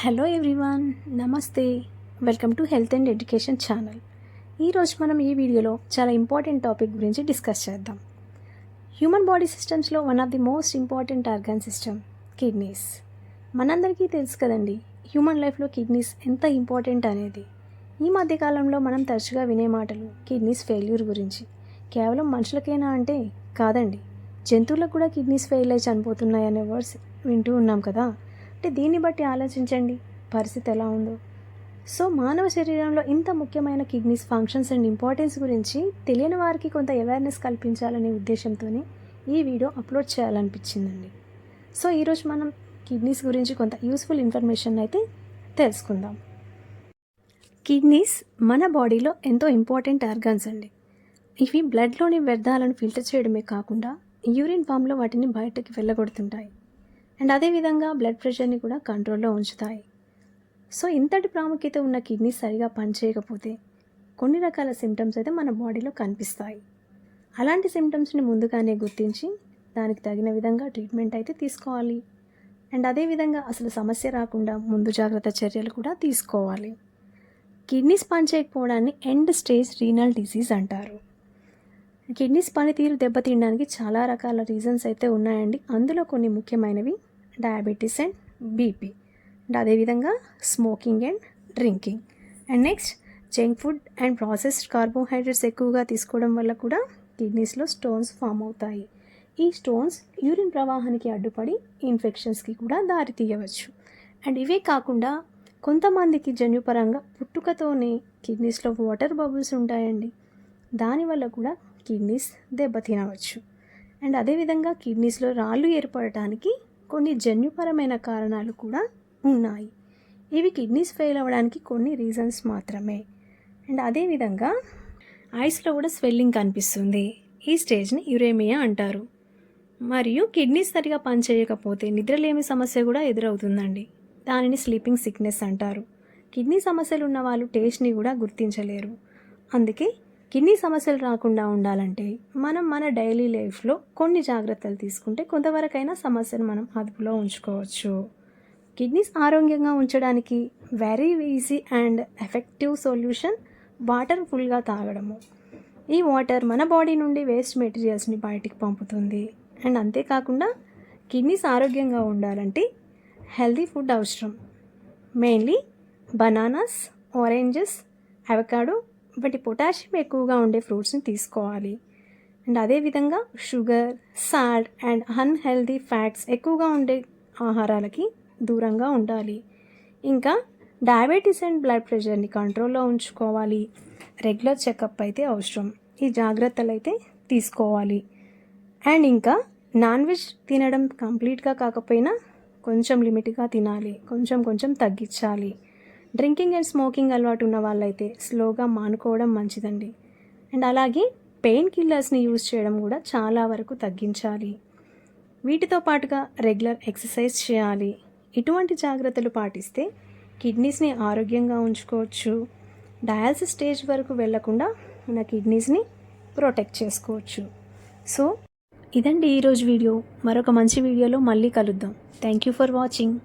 Hello everyone, నమస్తే. Welcome to health and education channel. ఈరోజు మనం ఈ వీడియోలో చాలా ఇంపార్టెంట్ టాపిక్ గురించి డిస్కస్ చేద్దాం. హ్యూమన్ బాడీ సిస్టమ్స్లో one of the most important organ system kidneys. మనందరికీ తెలుసు కదండి హ్యూమన్ లైఫ్లో కిడ్నీస్ ఎంత ఇంపార్టెంట్ అనేది. ఈ మధ్యకాలంలో మనం తరచుగా వినే మాటలు కిడ్నీస్ ఫెయిల్యూర్ గురించి. కేవలం మనుషులకేనా అంటే కాదండి, జంతువులకు కూడా కిడ్నీస్ ఫెయిల్ అయి చనిపోతున్నాయి అనే వర్డ్స్ వింటూ ఉన్నాం కదా. అంటే దీన్ని బట్టి ఆలోచించండి పరిస్థితి ఎలా ఉందో. సో మానవ శరీరంలో ఇంత ముఖ్యమైన కిడ్నీస్ ఫంక్షన్స్ అండ్ ఇంపార్టెన్స్ గురించి తెలియని వారికి కొంత అవేర్నెస్ కల్పించాలనే ఉద్దేశంతో ఈ వీడియో అప్లోడ్ చేయాలనిపించిందండి. సో ఈరోజు మనం కిడ్నీస్ గురించి కొంత యూస్ఫుల్ ఇన్ఫర్మేషన్ అయితే తెలుసుకుందాం. కిడ్నీస్ మన బాడీలో ఎంతో ఇంపార్టెంట్ ఆర్గాన్స్ అండి. ఇవి బ్లడ్లోని వ్యర్థాలను ఫిల్టర్ చేయడమే కాకుండా యూరిన్ ఫామ్లో వాటిని బయటకి వెళ్ళగొడుతుంటాయి. అండ్ అదేవిధంగా బ్లడ్ ప్రెషర్ని కూడా కంట్రోల్లో ఉంచుతాయి. సో ఇంతటి ప్రాముఖ్యత ఉన్న కిడ్నీస్ సరిగా పనిచేయకపోతే కొన్ని రకాల సిమ్టమ్స్ అయితే మన బాడీలో కనిపిస్తాయి. అలాంటి సిమ్టమ్స్ని ముందుగానే గుర్తించి దానికి తగిన విధంగా ట్రీట్మెంట్ అయితే తీసుకోవాలి. అండ్ అదేవిధంగా అసలు సమస్య రాకుండా ముందు జాగ్రత్త చర్యలు కూడా తీసుకోవాలి. కిడ్నీస్ పనిచేయకపోవడాన్ని ఎండ్ స్టేజ్ రీనల్ డిసీజ్ అంటారు. కిడ్నీస్ పనితీరు దెబ్బతినడానికి చాలా రకాల రీజన్స్ అయితే ఉన్నాయండి. అందులో కొన్ని ముఖ్యమైనవి డయాబెటీస్ అండ్ బీపీ, అండ్ అదేవిధంగా smoking and drinking, and next junk food and processed carbohydrates ఎక్కువగా తీసుకోవడం వల్ల కూడా కిడ్నీస్లో స్టోన్స్ ఫామ్ అవుతాయి. ఈ స్టోన్స్ యూరిన్ ప్రవాహానికి అడ్డుపడి ఇన్ఫెక్షన్స్కి కూడా దారి తీయవచ్చు. అండ్ ఇవే కాకుండా కొంతమందికి జన్యుపరంగా పుట్టుకతోనే కిడ్నీస్లో వాటర్ బబుల్స్ ఉంటాయండి. దానివల్ల కూడా కిడ్నీస్ దెబ్బతినవచ్చు. అండ్ అదేవిధంగా కిడ్నీస్లో రాళ్ళు ఏర్పడటానికి కొన్ని జన్యుపరమైన కారణాలు కూడా ఉన్నాయి. ఇవి కిడ్నీస్ ఫెయిల్ అవ్వడానికి కొన్ని రీజన్స్ మాత్రమే. అండ్ అదేవిధంగా ఐస్లో కూడా స్వెల్లింగ్ కనిపిస్తుంది. ఈ స్టేజ్ని యురేమియా అంటారు. మరియు కిడ్నీస్ సరిగా పనిచేయకపోతే నిద్రలేమి సమస్య కూడా ఎదురవుతుందండి. దానిని స్లీపింగ్ సిక్నెస్ అంటారు. కిడ్నీ సమస్యలు ఉన్న వాళ్ళు టేస్ట్ని కూడా గుర్తించలేరు. అందుకే కిడ్నీ సమస్యలు రాకుండా ఉండాలంటే మనం మన డైలీ లైఫ్లో కొన్ని జాగ్రత్తలు తీసుకుంటే కొంతవరకైనా సమస్యను మనం అదుపులో ఉంచుకోవచ్చు. కిడ్నీస్ ఆరోగ్యంగా ఉంచడానికి very easy and effective solution water ఫుల్గా తాగడము. ఈ వాటర్ మన బాడీ నుండి వేస్ట్ మెటీరియల్స్ని బయటికి పంపుతుంది. అండ్ అంతేకాకుండా కిడ్నీస్ ఆరోగ్యంగా ఉండాలంటే హెల్తీ ఫుడ్ అవసరం. మెయిన్లీ బనానాస్, ఆరెంజెస్, అవకాడో వంటి పొటాషియం ఎక్కువగా ఉండే ఫ్రూట్స్ని తీసుకోవాలి. అండ్ అదేవిధంగా sugar, salt and unhealthy fats ఎక్కువగా ఉండే ఆహారాలకి దూరంగా ఉండాలి. ఇంకా డయాబెటీస్ అండ్ బ్లడ్ ప్రెషర్ని కంట్రోల్లో ఉంచుకోవాలి. రెగ్యులర్ చెకప్ అయితే అవసరం. ఈ జాగ్రత్తలు అయితే తీసుకోవాలి. అండ్ ఇంకా నాన్ వెజ్ తినడం కంప్లీట్గా కాకపోయినా కొంచెం లిమిట్గా తినాలి, కొంచెం తగ్గించాలి. డ్రింకింగ్ అండ్ స్మోకింగ్ అలవాటు ఉన్న వాళ్ళైతే స్లోగా మానుకోవడం మంచిదండి. అండ్ అలాగే పెయిన్ కిల్లర్స్ని యూజ్ చేయడం కూడా చాలా వరకు తగ్గించాలి. వీటితో పాటుగా రెగ్యులర్ ఎక్సర్సైజ్ చేయాలి. ఇటువంటి జాగ్రత్తలు పాటిస్తే కిడ్నీస్ని ఆరోగ్యంగా ఉంచుకోవచ్చు. డయాలసిస్ స్టేజ్ వరకు వెళ్లకుండా మన కిడ్నీస్ని ప్రొటెక్ట్ చేసుకోవచ్చు. సో ఇదండి ఈరోజు వీడియో. మరొక మంచి వీడియోలో మళ్ళీ కలుద్దాం. Thank you for watching.